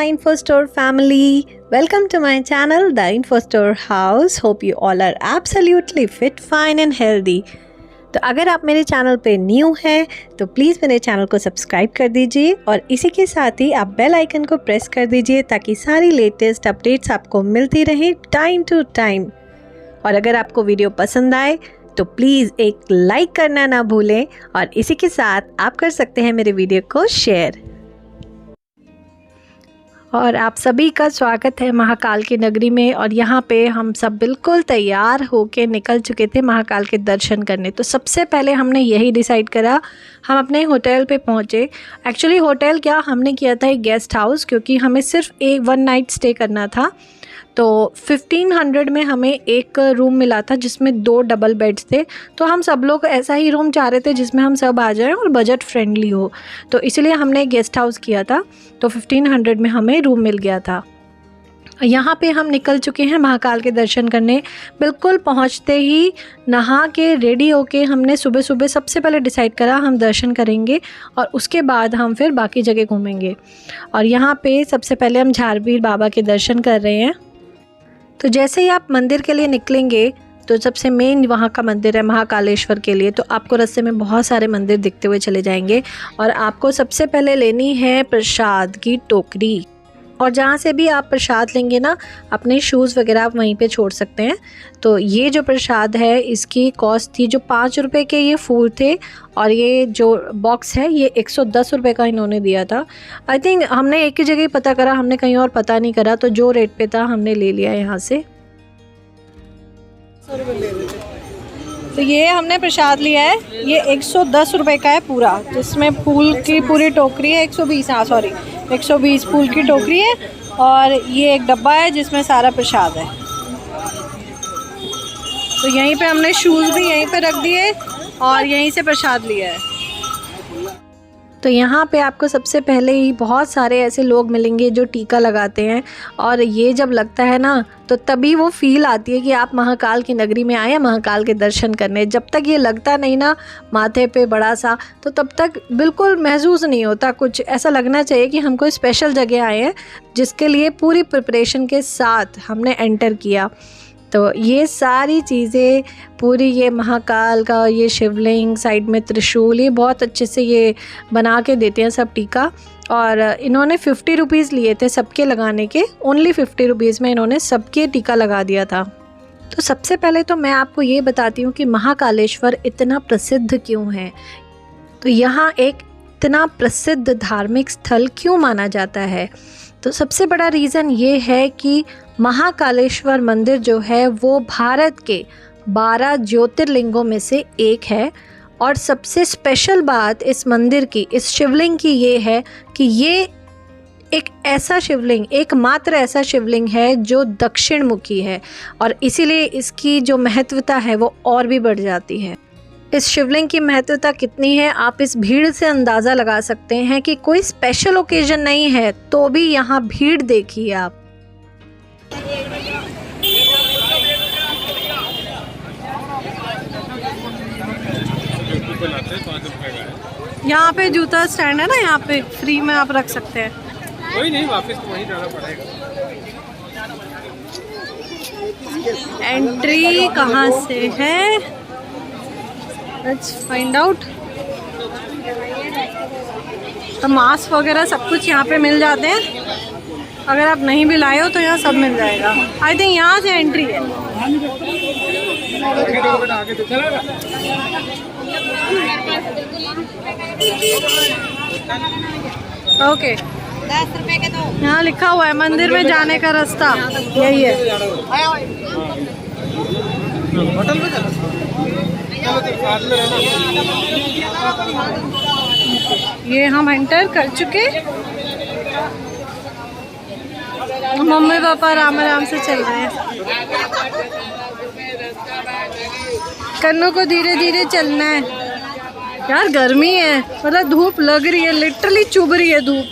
Info Store family. Welcome to my channel, The Info Store House. Hope you all are absolutely fit, fine and healthy. तो अगर आप मेरे channel पे new हैं तो please मेरे चैनल को सब्सक्राइब कर दीजिए और इसी के साथ ही आप बेल आइकन को प्रेस कर दीजिए ताकि सारी लेटेस्ट अपडेट्स आपको मिलती रहे टाइम टू टाइम। और अगर आपको वीडियो पसंद आए तो प्लीज़ एक लाइक करना ना भूलें और इसी के साथ आप कर सकते हैं मेरे वीडियो को शेयर। और आप सभी का स्वागत है महाकाल की नगरी में। और यहाँ पे हम सब बिल्कुल तैयार होके निकल चुके थे महाकाल के दर्शन करने। तो सबसे पहले हमने यही डिसाइड करा, हम अपने होटल पे पहुँचे। एक्चुअली होटल क्या, हमने किया था एक गेस्ट हाउस, क्योंकि हमें सिर्फ एक 1 नाइट स्टे करना था। तो 1500 में हमें एक रूम मिला था जिसमें 2 डबल बेड्स थे। तो हम सब लोग ऐसा ही रूम चाह रहे थे जिसमें हम सब आ जाएं और बजट फ्रेंडली हो, तो इसलिए हमने गेस्ट हाउस किया था। तो 1500 में हमें रूम मिल गया था। यहाँ पे हम निकल चुके हैं महाकाल के दर्शन करने। बिल्कुल पहुँचते ही नहा के रेडी होके हमने सुबह सुबह सबसे पहले डिसाइड करा हम दर्शन करेंगे और उसके बाद हम फिर बाकी जगह घूमेंगे। और यहाँ पे सबसे पहले हम झारवीर बाबा के दर्शन कर रहे हैं। तो जैसे ही आप मंदिर के लिए निकलेंगे तो सबसे मेन वहाँ का मंदिर है महाकालेश्वर के लिए। तो आपको रास्ते में बहुत सारे मंदिर दिखते हुए चले जाएंगे और आपको सबसे पहले लेनी है प्रसाद की टोकरी। और जहाँ से भी आप प्रसाद लेंगे ना, अपने शूज़ वगैरह आप वहीं पे छोड़ सकते हैं। तो ये जो प्रसाद है इसकी कॉस्ट थी जो 5 रुपये के ये फूल थे, और ये जो बॉक्स है ये 110 रुपये का इन्होंने दिया था। आई थिंक हमने एक ही जगह पता करा, हमने कहीं और पता नहीं करा, तो जो रेट पे था हमने ले लिया यहाँ से। तो ये हमने प्रसाद लिया है, ये 110 रुपये का है पूरा, जिसमें फूल की पूरी टोकरी है। 120 फूल की टोकरी है और ये एक डब्बा है जिसमें सारा प्रसाद है। तो यहीं पे हमने शूज़ भी यहीं पे रख दिए और यहीं से प्रसाद लिया है। तो यहाँ पे आपको सबसे पहले ही बहुत सारे ऐसे लोग मिलेंगे जो टीका लगाते हैं, और ये जब लगता है ना तो तभी वो फील आती है कि आप महाकाल की नगरी में आए हैं महाकाल के दर्शन करने। जब तक ये लगता नहीं ना माथे पे बड़ा सा, तो तब तक बिल्कुल महसूस नहीं होता कुछ। ऐसा लगना चाहिए कि हम कोई स्पेशल जगह आए हैं जिसके लिए पूरी प्रिपरेशन के साथ हमने एंटर किया। तो ये सारी चीज़ें पूरी, ये महाकाल का ये शिवलिंग, साइड में त्रिशूल, ये बहुत अच्छे से ये बना के देते हैं सब टीका। और इन्होंने 50 रुपीज़ लिए थे सबके लगाने के, ओनली 50 रुपीज़ में इन्होंने सबके टीका लगा दिया था। तो सबसे पहले तो मैं आपको ये बताती हूँ कि महाकालेश्वर इतना प्रसिद्ध क्यों है। तो यहाँ एक इतना प्रसिद्ध धार्मिक स्थल क्यों माना जाता है, तो सबसे बड़ा रीज़न ये है कि महाकालेश्वर मंदिर जो है वो भारत के 12 ज्योतिर्लिंगों में से एक है। और सबसे स्पेशल बात इस मंदिर की, इस शिवलिंग की ये है कि ये एक ऐसा शिवलिंग, एकमात्र ऐसा शिवलिंग है जो दक्षिण मुखी है, और इसीलिए इसकी जो महत्वता है वो और भी बढ़ जाती है। इस शिवलिंग की महत्वता कितनी है आप इस भीड़ से अंदाज़ा लगा सकते हैं कि कोई स्पेशल ओकेजन नहीं है तो भी यहाँ भीड़ देखिए आप। यहाँ पे जूता स्टैंड है ना, यहाँ पे फ्री में आप रख सकते हैं। कोई नहीं, वापस तो वहीं जाना पड़ेगा। एंट्री कहाँ से है, लेट्स फाइंड आउट। तो मास्क वगैरह सब कुछ यहाँ पे मिल जाते हैं। अगर आप नहीं भी लाए हो तो यहाँ सब मिल जाएगा। आई थिंक यहाँ से एंट्री है। ओके, 10 रुपए के दो। यहाँ लिखा हुआ है मंदिर में जाने का रास्ता यही है। ये हम एंटर कर चुके। मम्मी पापा आराम आराम से चल रहे हैं। कन्नों को धीरे धीरे चलना है। यार गर्मी है, मतलब धूप लग रही है, लिटरली चुभ रही है धूप।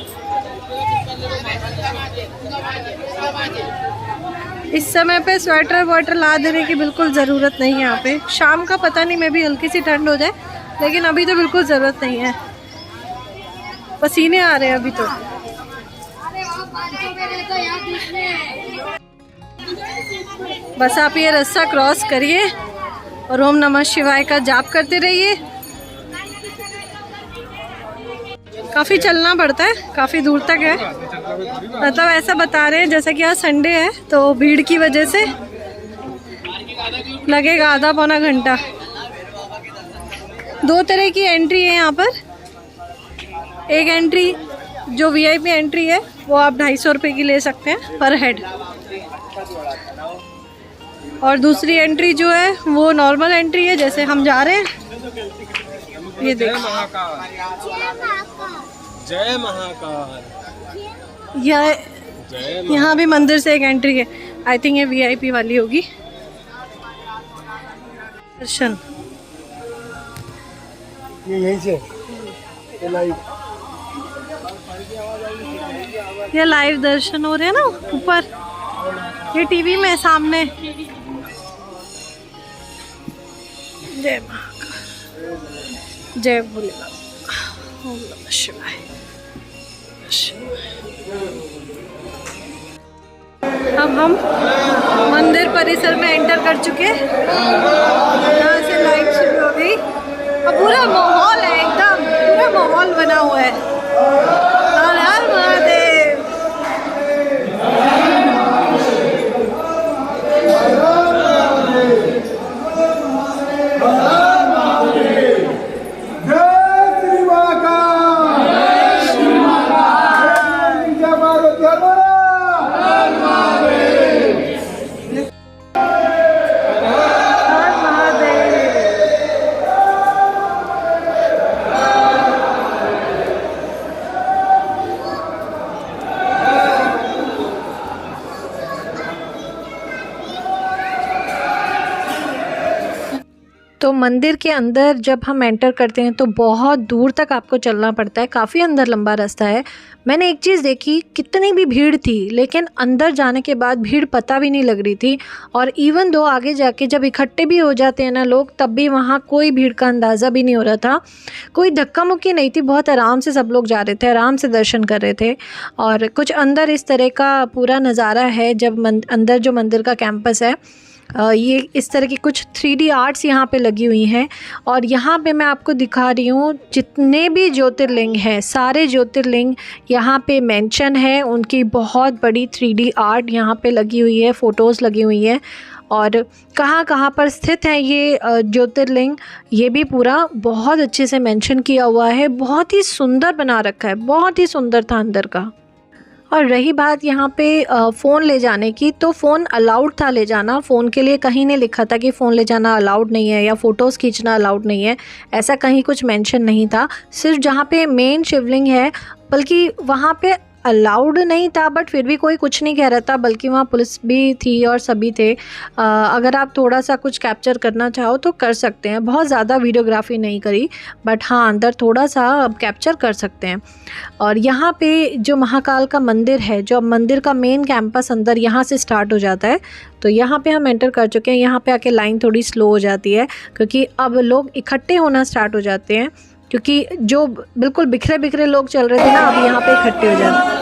इस समय पे स्वेटर वॉटर ला देने की बिल्कुल ज़रूरत नहीं है। यहाँ पे शाम का पता नहीं, मे भी हल्की सी ठंड हो जाए, लेकिन अभी तो बिल्कुल ज़रूरत नहीं है। पसीने आ रहे हैं अभी तो। बस आप ये रास्ता क्रॉस करिए और ओम नमः शिवाय का जाप करते रहिए। काफ़ी चलना पड़ता है, काफ़ी दूर तक है। मतलब ऐसा बता रहे हैं जैसा कि आज संडे है तो भीड़ की वजह से लगेगा आधा पौना घंटा। 2 तरह की एंट्री है यहाँ पर। एक एंट्री जो वीआईपी एंट्री है वो आप 250 रुपये की ले सकते हैं पर हेड, और दूसरी एंट्री जो है वो नॉर्मल एंट्री है जैसे हम जा रहे हैं। ये देखिए, जय महाकाल। यहाँ भी मंदिर से एक एंट्री है। आई थिंक ये वीआईपी वाली होगी। दर्शन ये यहीं से ये लाइव दर्शन हो रहे हैं ना ऊपर, ये टीवी में सामने। जय महाकाल, जय भोलेनाथ, ओम नमः शिवाय। अब हम मंदिर परिसर में एंटर कर चुके हैं। यहाँ से लाइट शुरू हो गई। अब पूरा माहौल है, एकदम पूरा माहौल बना हुआ है। हर हर महादेव। तो मंदिर के अंदर जब हम एंटर करते हैं तो बहुत दूर तक आपको चलना पड़ता है, काफ़ी अंदर लंबा रास्ता है। मैंने एक चीज़ देखी, कितनी भी भीड़ थी लेकिन अंदर जाने के बाद भीड़ पता भी नहीं लग रही थी। और इवन दो आगे जाके जब इकट्ठे भी हो जाते हैं ना लोग, तब भी वहाँ कोई भीड़ का अंदाज़ा भी नहीं हो रहा था, कोई धक्का मुक्की नहीं थी। बहुत आराम से सब लोग जा रहे थे, आराम से दर्शन कर रहे थे। और कुछ अंदर इस तरह का पूरा नज़ारा है जब अंदर जो मंदिर का कैंपस है, ये इस तरह की कुछ 3D आर्ट्स यहाँ पे लगी हुई हैं। और यहाँ पे मैं आपको दिखा रही हूँ जितने भी ज्योतिर्लिंग हैं, सारे ज्योतिर्लिंग यहाँ पे मेंशन है। उनकी बहुत बड़ी 3D आर्ट यहाँ पे लगी हुई है, फ़ोटोज़ लगी हुई हैं। और कहाँ कहाँ पर स्थित है ये ज्योतिर्लिंग, ये भी पूरा बहुत अच्छे से मेंशन किया हुआ है। बहुत ही सुंदर बना रखा है, बहुत ही सुंदर था अंदर का। और रही बात यहाँ पे फ़ोन ले जाने की, तो फ़ोन अलाउड था ले जाना। फ़ोन के लिए कहीं नहीं लिखा था कि फ़ोन ले जाना अलाउड नहीं है या फ़ोटोज़ खींचना अलाउड नहीं है, ऐसा कहीं कुछ मेंशन नहीं था। सिर्फ जहाँ पे मेन शिवलिंग है, बल्कि वहाँ पे अलाउड नहीं था, बट फिर भी कोई कुछ नहीं कह रहा था, बल्कि वहाँ पुलिस भी थी और सभी थे। अगर आप थोड़ा सा कुछ कैप्चर करना चाहो तो कर सकते हैं। बहुत ज़्यादा वीडियोग्राफी नहीं करी, बट हाँ अंदर थोड़ा सा अब कैप्चर कर सकते हैं। और यहाँ पे जो महाकाल का मंदिर है, जो मंदिर का मेन कैंपस अंदर यहाँ से स्टार्ट हो जाता है, तो यहाँ पे हम एंटर कर चुके हैं। यहाँ पे आके लाइन थोड़ी स्लो हो जाती है क्योंकि अब लोग इकट्ठे होना स्टार्ट हो जाते हैं, क्योंकि जो बिल्कुल बिखरे बिखरे लोग चल रहे थे ना, अब यहाँ पे इकट्ठे हो जाते हैं।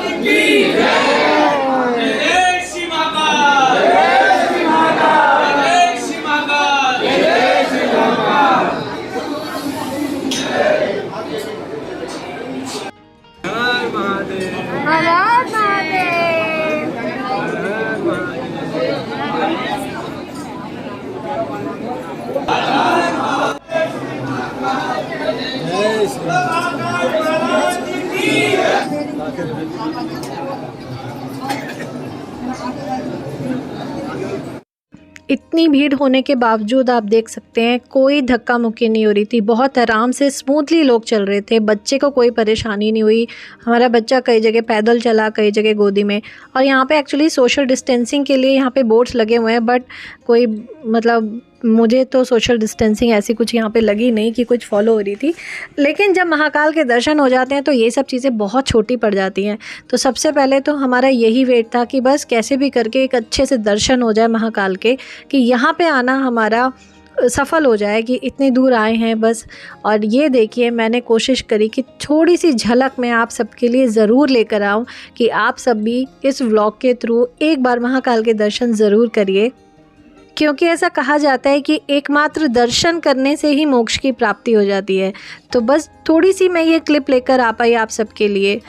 इतनी भीड़ होने के बावजूद आप देख सकते हैं कोई धक्का मुक्की नहीं हो रही थी। बहुत आराम से स्मूथली लोग चल रहे थे, बच्चे को कोई परेशानी नहीं हुई। हमारा बच्चा कई जगह पैदल चला, कई जगह गोदी में। और यहाँ पे एक्चुअली सोशल डिस्टेंसिंग के लिए यहाँ पे बोर्ड्स लगे हुए हैं, बट कोई मतलब मुझे तो सोशल डिस्टेंसिंग ऐसी कुछ यहाँ पे लगी नहीं कि कुछ फॉलो हो रही थी। लेकिन जब महाकाल के दर्शन हो जाते हैं तो ये सब चीज़ें बहुत छोटी पड़ जाती हैं। तो सबसे पहले तो हमारा यही वेट था कि बस कैसे भी करके एक अच्छे से दर्शन हो जाए महाकाल के, कि यहाँ पे आना हमारा सफल हो जाए कि इतनी दूर आए हैं बस। और ये देखिए, मैंने कोशिश करी कि थोड़ी सी झलक मैं आप सबके लिए ज़रूर लेकर आऊँ कि आप सब भी इस व्लॉग के थ्रू एक बार महाकाल के दर्शन ज़रूर करिए, क्योंकि ऐसा कहा जाता है कि एकमात्र दर्शन करने से ही मोक्ष की प्राप्ति हो जाती है। तो बस थोड़ी सी मैं ये क्लिप लेकर आ पाई आप सबके लिए।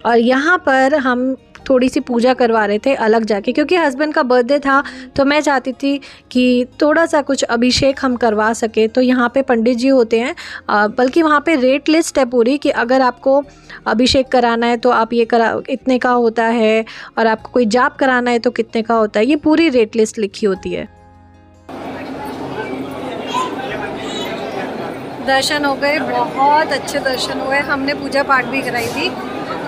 और यहाँ पर हम थोड़ी सी पूजा करवा रहे थे अलग जाके, क्योंकि हस्बैंड का बर्थडे था तो मैं चाहती थी कि थोड़ा सा कुछ अभिषेक हम करवा सके। तो यहाँ पे पंडित जी होते हैं, बल्कि वहाँ पे रेट लिस्ट है पूरी कि अगर आपको अभिषेक कराना है तो आप ये इतने का होता है, और आपको कोई जाप कराना है तो कितने का होता है। ये पूरी रेट लिस्ट लिखी होती है। दर्शन हो गए, बहुत अच्छे दर्शन हुए। हमने पूजा पाठ भी कराई थी,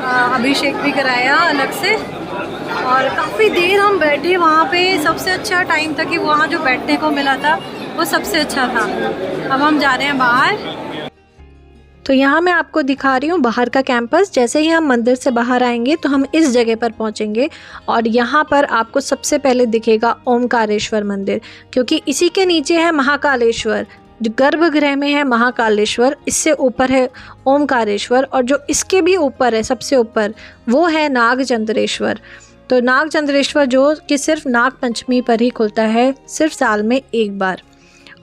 अभिषेक भी कराया अलग से, और काफ़ी देर हम बैठे वहाँ पे। सबसे अच्छा टाइम था कि वहाँ जो बैठने को मिला था वो सबसे अच्छा था। अब हम जा रहे हैं बाहर। तो यहाँ मैं आपको दिखा रही हूँ बाहर का कैंपस। जैसे ही हम मंदिर से बाहर आएंगे तो हम इस जगह पर पहुँचेंगे, और यहाँ पर आपको सबसे पहले दिखेगा ओमकारेश्वर मंदिर, क्योंकि इसी के नीचे है महाकालेश्वर। जो गर्भगृह में है महाकालेश्वर, इससे ऊपर है ओमकारेश्वर, और जो इसके भी ऊपर है सबसे ऊपर वो है नागचंद्रेश्वर। तो नागचंद्रेश्वर जो कि सिर्फ नाग पंचमी पर ही खुलता है, सिर्फ साल में एक बार।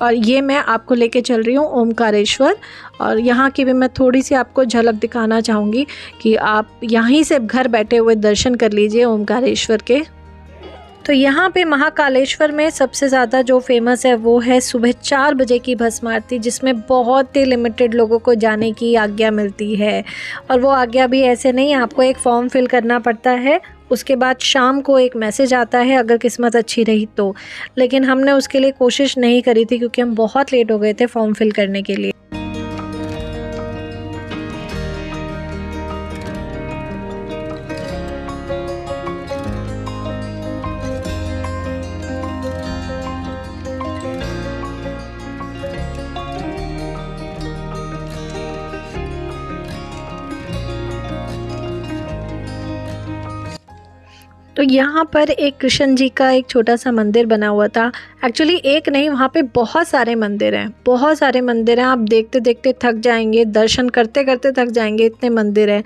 और ये मैं आपको लेके चल रही हूँ ओमकारेश्वर, और यहाँ की भी मैं थोड़ी सी आपको झलक दिखाना चाहूँगी कि आप यहीं से घर बैठे हुए दर्शन कर लीजिए ओमकारेश्वर के। तो यहाँ पे महाकालेश्वर में सबसे ज़्यादा जो फेमस है वो है सुबह 4 बजे की भस्म आरती, जिसमें बहुत ही लिमिटेड लोगों को जाने की आज्ञा मिलती है। और वो आज्ञा भी ऐसे नहीं, आपको एक फॉर्म फिल करना पड़ता है, उसके बाद शाम को एक मैसेज आता है अगर किस्मत अच्छी रही तो। लेकिन हमने उसके लिए कोशिश नहीं करी थी क्योंकि हम बहुत लेट हो गए थे फॉर्म फिल करने के लिए। तो यहाँ पर एक कृष्ण जी का एक छोटा सा मंदिर बना हुआ था। एक्चुअली एक नहीं, वहाँ पे बहुत सारे मंदिर हैं, बहुत सारे मंदिर हैं। आप देखते देखते थक जाएंगे, दर्शन करते करते थक जाएंगे, इतने मंदिर हैं।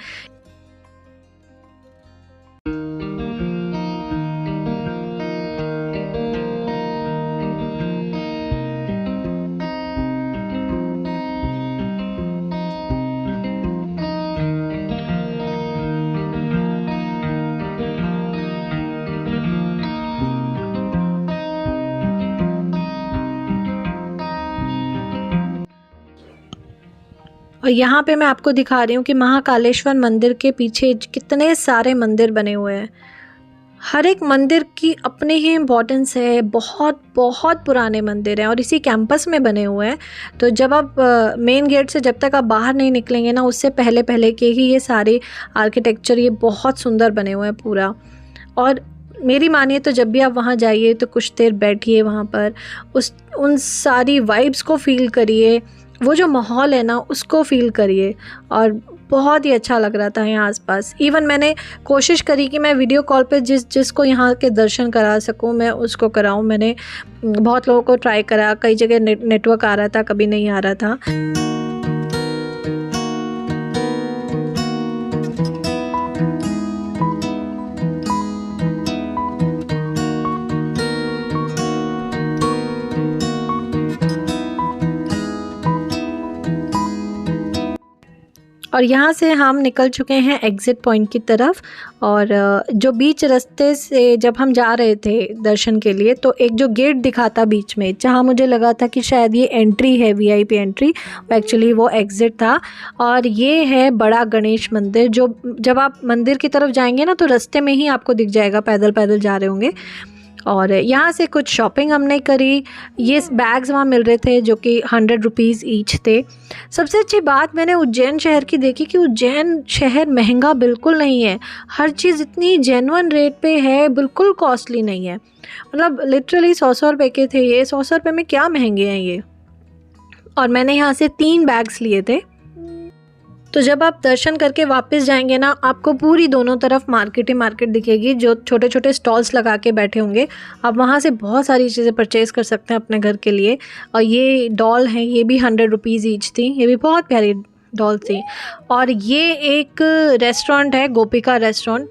और यहाँ पे मैं आपको दिखा रही हूँ कि महाकालेश्वर मंदिर के पीछे कितने सारे मंदिर बने हुए हैं। हर एक मंदिर की अपनी ही इम्पोर्टेंस है, बहुत बहुत पुराने मंदिर हैं और इसी कैंपस में बने हुए हैं। तो जब आप मेन गेट से जब तक आप बाहर नहीं निकलेंगे ना, उससे पहले पहले के ही ये सारे आर्किटेक्चर ये बहुत सुंदर बने हुए हैं पूरा। और मेरी मानिए तो जब भी आप वहाँ जाइए तो कुछ देर बैठिए वहाँ पर, उन सारी वाइब्स को फील करिए, वो जो माहौल है ना उसको फील करिए। और बहुत ही अच्छा लग रहा था यहाँ आसपास। इवन मैंने कोशिश करी कि मैं वीडियो कॉल पे जिसको यहाँ के दर्शन करा सकूँ मैं उसको कराऊँ। मैंने बहुत लोगों को ट्राई करा, कई जगह नेटवर्क आ रहा था, कभी नहीं आ रहा था। और यहाँ से हम निकल चुके हैं एग्ज़िट पॉइंट की तरफ। और जो बीच रास्ते से जब हम जा रहे थे दर्शन के लिए, तो एक जो गेट दिखा था बीच में, जहाँ मुझे लगा था कि शायद ये एंट्री है, वीआईपी एंट्री, एक्चुअली वो एग्ज़िट था। और ये है बड़ा गणेश मंदिर, जो जब आप मंदिर की तरफ जाएंगे ना तो रास्ते में ही आपको दिख जाएगा, पैदल पैदल जा रहे होंगे। और यहाँ से कुछ शॉपिंग हमने करी। ये बैग्स वहाँ मिल रहे थे जो कि 100 रुपीज़ ईच थे। सबसे अच्छी बात मैंने उज्जैन शहर की देखी कि उज्जैन शहर महंगा बिल्कुल नहीं है। हर चीज़ इतनी जेन्युइन रेट पे है, बिल्कुल कॉस्टली नहीं है। मतलब लिटरली 100 रुपये के थे ये। 100 रुपये में क्या महंगे हैं ये। और मैंने यहाँ से 3 बैग्स लिए थे। तो जब आप दर्शन करके वापस जाएंगे ना, आपको पूरी दोनों तरफ मार्केट ही मार्केट दिखेगी, जो छोटे छोटे स्टॉल्स लगा के बैठे होंगे। आप वहाँ से बहुत सारी चीज़ें परचेज़ कर सकते हैं अपने घर के लिए। और ये डॉल हैं, ये भी 100 रुपीज़ ईच थी, ये भी बहुत प्यारी डॉल थी। और ये एक रेस्टोरेंट है, गोपिका रेस्टोरेंट,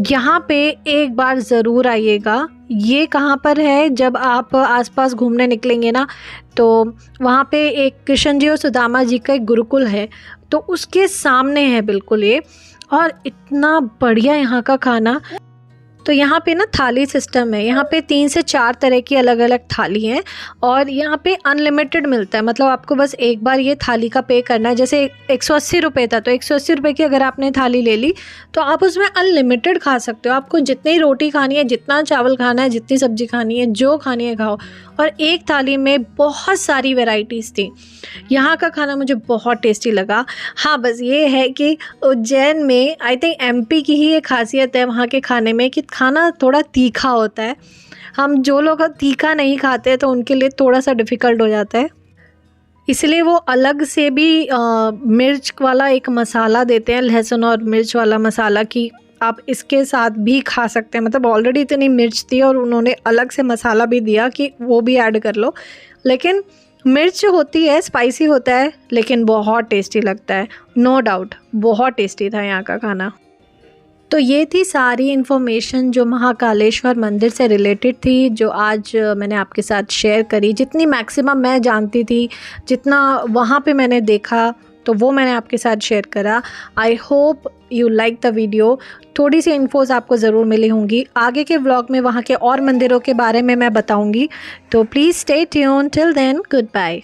यहाँ पे एक बार ज़रूर आइएगा। ये कहाँ पर है, जब आप आसपास घूमने निकलेंगे ना, तो वहाँ पे एक कृष्ण जी और सुदामा जी का एक गुरुकुल है, तो उसके सामने है बिल्कुल ये। और इतना बढ़िया यहाँ का खाना। तो यहाँ पे ना थाली सिस्टम है, यहाँ पे 3 से 4 तरह की अलग अलग थाली हैं और यहाँ पे अनलिमिटेड मिलता है। मतलब आपको बस एक बार ये थाली का पे करना है। जैसे 180 रुपये था, तो 180 रुपये की अगर आपने थाली ले ली तो आप उसमें अनलिमिटेड खा सकते हो। आपको जितनी रोटी खानी है, जितना चावल खाना है, जितनी सब्जी खानी है, जो खानी है खाओ। और एक थाली में बहुत सारी वैरायटीज़ थी। यहाँ का खाना मुझे बहुत टेस्टी लगा। हाँ, बस ये है कि उज्जैन में आई थिंक एमपी की ही एक खासियत है वहाँ के खाने में कि खाना थोड़ा तीखा होता है। हम जो लोग तीखा नहीं खाते तो उनके लिए थोड़ा सा डिफ़िकल्ट हो जाता है, इसलिए वो अलग से भी मिर्च वाला एक मसाला देते हैं, लहसुन और मिर्च वाला मसाला, कि आप इसके साथ भी खा सकते हैं। मतलब ऑलरेडी इतनी मिर्च थी और उन्होंने अलग से मसाला भी दिया कि वो भी ऐड कर लो। लेकिन मिर्च होती है, स्पाइसी होता है, लेकिन बहुत टेस्टी लगता है, नो डाउट। बहुत टेस्टी था यहाँ का खाना। तो ये थी सारी इन्फॉर्मेशन जो महाकालेश्वर मंदिर से रिलेटेड थी, जो आज मैंने आपके साथ शेयर करी। जितनी मैक्सिमम मैं जानती थी, जितना वहाँ पे मैंने देखा, तो वो मैंने आपके साथ शेयर करा। I hope you like the video. थोड़ी सी इन्फोज आपको ज़रूर मिली होंगी। आगे के व्लॉग में वहाँ के और मंदिरों के बारे में मैं बताऊँगी। तो please stay tune. Till then, good bye.